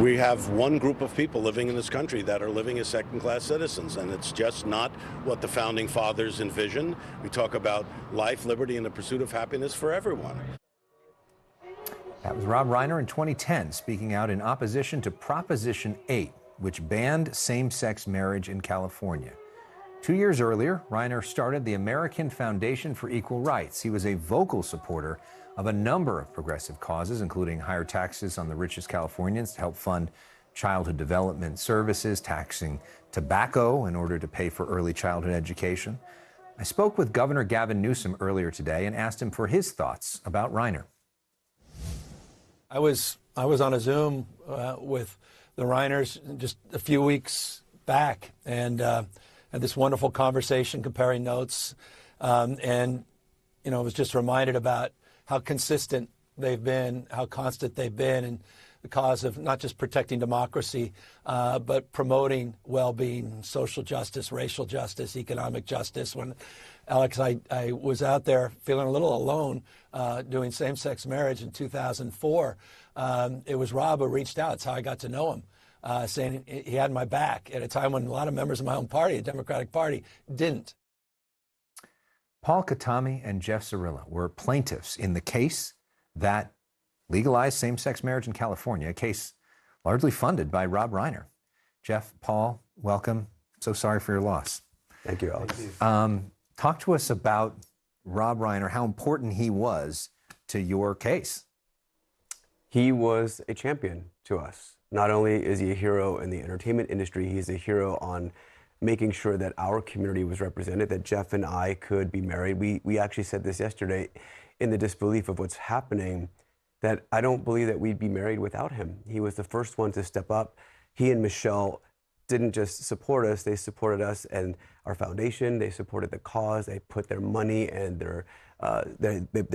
We have one group of people living in this country that are living as second-class citizens, and it's just not what the Founding Fathers envisioned. We talk about life, liberty, and the pursuit of happiness for everyone. That was Rob Reiner in 2010, speaking out in opposition to Proposition 8, which banned same-sex marriage in California. 2 years earlier, Reiner started the American Foundation for Equal Rights. He was a vocal supporter of a number of progressive causes, including higher taxes on the richest Californians to help fund childhood development services, taxing tobacco in order to pay for early childhood education. I spoke with Governor Gavin Newsom earlier today and asked him for his thoughts about Reiner. I was on a Zoom with the Reiners just a few weeks back, and had this wonderful conversation comparing notes, and was just reminded about how consistent they've been, how constant they've been in the cause of not just protecting democracy, but promoting well-being, social justice, racial justice, economic justice. When, Alex, I was out there feeling a little alone doing same-sex marriage in 2004, it was Rob who reached out. It's how I got to know him, saying he had my back at a time when a lot of members of my own party, the Democratic Party, didn't. Paul Katami and Jeff Cirillo were plaintiffs in the case that legalized same-sex marriage in California, a case largely funded by Rob Reiner. Jeff, Paul, welcome. So sorry for your loss. Thank you, Alex. Talk to us about Rob Reiner, how important he was to your case. He was a champion to us. Not only is he a hero in the entertainment industry, he's a hero on making sure that our community was represented, that Jeff and I could be married. We actually said this yesterday in the disbelief of what's happening, that I don't believe that we'd be married without him. He was the first one to step up. He and Michelle didn't just support us, they supported us and our foundation. They supported the cause. They put their money and their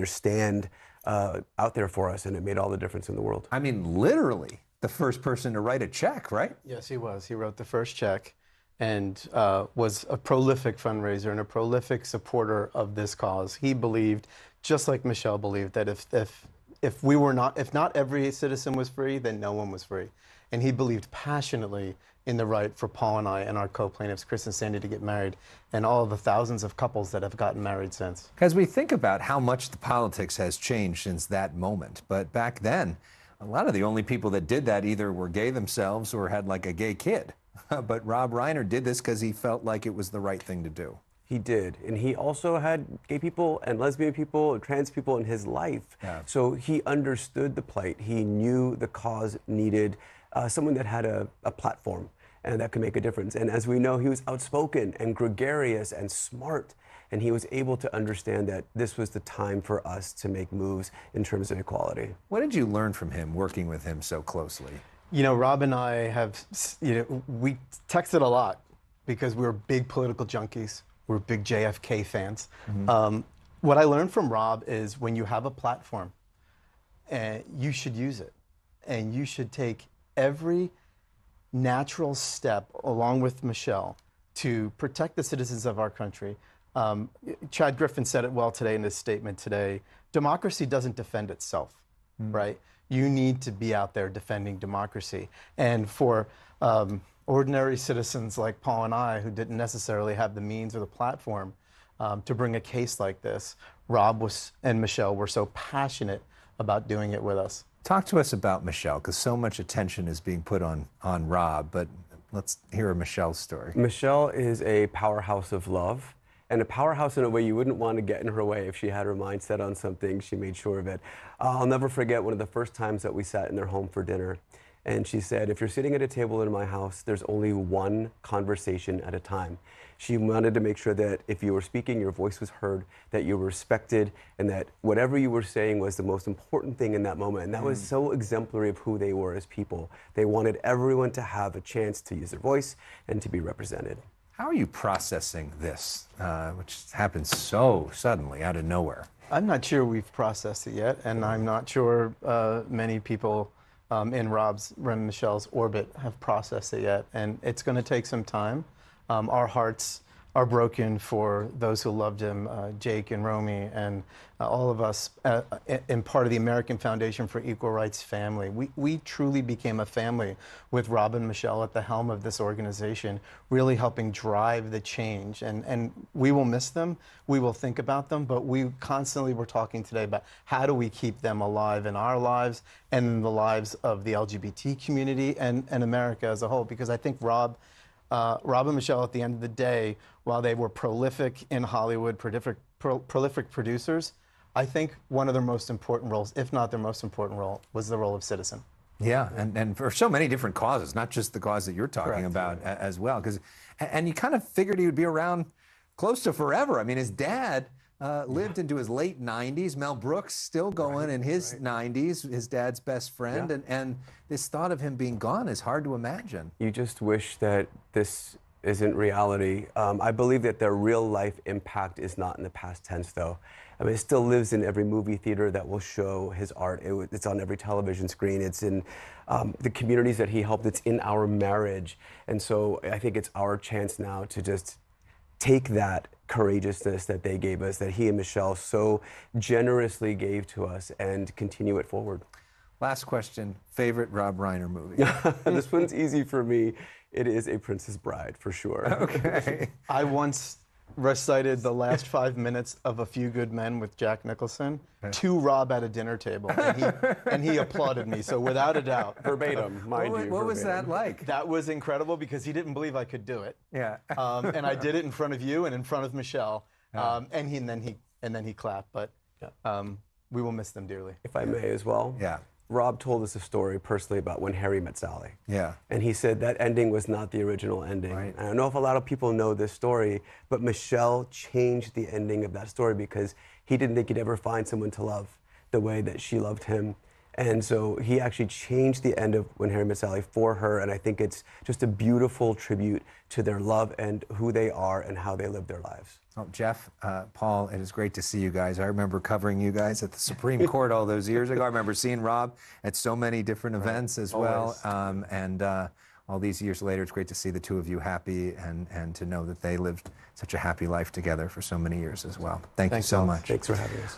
stand out there for us, and it made all the difference in the world. I mean, literally the first person to write a check, right? Yes, he was. He wrote the first check and was a prolific fundraiser and a prolific supporter of this cause. He believed, just like Michelle believed, that if not every citizen was free, then no one was free. And he believed passionately in the right for Paul and I and our co-plaintiffs, Chris and Sandy, to get married, and all of the thousands of couples that have gotten married since. As we think about how much the politics has changed since that moment, but back then, a lot of the only people that did that either were gay themselves or had like a gay kid. But Rob Reiner did this because he felt like it was the right thing to do. He did. And he also had gay people and lesbian people and trans people in his life. Yeah. So he understood the plight. He knew the cause needed someone that had a platform and that could make a difference. And as we know, he was outspoken and gregarious and smart. And he was able to understand that this was the time for us to make moves in terms of equality. What did you learn from him working with him so closely? You know, Rob and I have, we texted a lot because we were big political junkies. We're big JFK fans. Mm-hmm. What I learned from Rob is when you have a platform, you should use it. And you should take every natural step, along with Michelle, to protect the citizens of our country. Chad Griffin said it well today in his statement today. Democracy doesn't defend itself, right? You need to be out there defending democracy. And for ordinary citizens like Paul and I, who didn't necessarily have the means or the platform to bring a case like this, Rob and Michelle were so passionate about doing it with us. Talk to us about Michelle, because so much attention is being put on Rob, but let's hear Michelle's story. Michelle is a powerhouse of love. And a powerhouse in a way you wouldn't want to get in her way. If she had her mind set on something, she made sure of it. I'll never forget one of the first times that we sat in their home for dinner. And she said, if you're sitting at a table in my house, there's only one conversation at a time. She wanted to make sure that if you were speaking, your voice was heard, that you were respected, and that whatever you were saying was the most important thing in that moment. And that was so exemplary of who they were as people. They wanted everyone to have a chance to use their voice and to be represented. How are you processing this, which happened so suddenly out of nowhere? I'm not sure we've processed it yet, and I'm not sure many people in Rob's and Michelle's orbit have processed it yet, and it's going to take some time. Our hearts are broken for those who loved him, Jake and Romy, and all of us in part of the American Foundation for Equal Rights family. We truly became a family with Rob and Michelle at the helm of this organization, really helping drive the change. And we will miss them, we will think about them, but we constantly were talking today about how do we keep them alive in our lives and in the lives of the LGBT community and America as a whole. Because I think Rob and Michelle, at the end of the day, while they were prolific in Hollywood, prolific producers, I think one of their most important roles, if not their most important role, was the role of citizen. Yeah, and for so many different causes, not just the cause that you're talking about as well. And you kind of figured he would be around close to forever. I mean, his dad lived into his late 90s. Mel Brooks still going in his 90s, his dad's best friend. And this thought of him being gone is hard to imagine. You just wish that this isn't reality. I believe that their real life impact is not in the past tense, though. I mean, it still lives in every movie theater that will show his art. It's on every television screen. It's in the communities that he helped. It's in our marriage. And so I think it's our chance now to just take that courageousness that they gave us, that he and Michelle so generously gave to us, and continue it forward. Last question, favorite Rob Reiner movie? This one's easy for me. It is A Princess Bride, for sure. Okay. I once recited the last 5 minutes of A Few Good Men with Jack Nicholson to Rob at a dinner table, and he applauded me. So without a doubt, Verbatim, mind you. What was that like? that was incredible because he didn't believe I could do it. Yeah. And I did it in front of you and in front of Michelle, and then he clapped. But we will miss them dearly. If I may as well. Yeah. Rob told us a story personally about when Harry met Sally. Yeah. And he said that ending was not the original ending. Right. I don't know if a lot of people know this story, but Michelle changed the ending of that story because he didn't think he'd ever find someone to love the way that she loved him. And so he actually changed the end of When Harry Met Sally for her, and I think it's just a beautiful tribute to their love and who they are and how they live their lives. Well, Jeff, Paul, it is great to see you guys. I remember covering you guys at the Supreme Court all those years ago. I remember seeing Rob at so many different events as well. And all these years later, it's great to see the two of you happy and to know that they lived such a happy life together for so many years as well. Thanks you so much. Thanks for having us.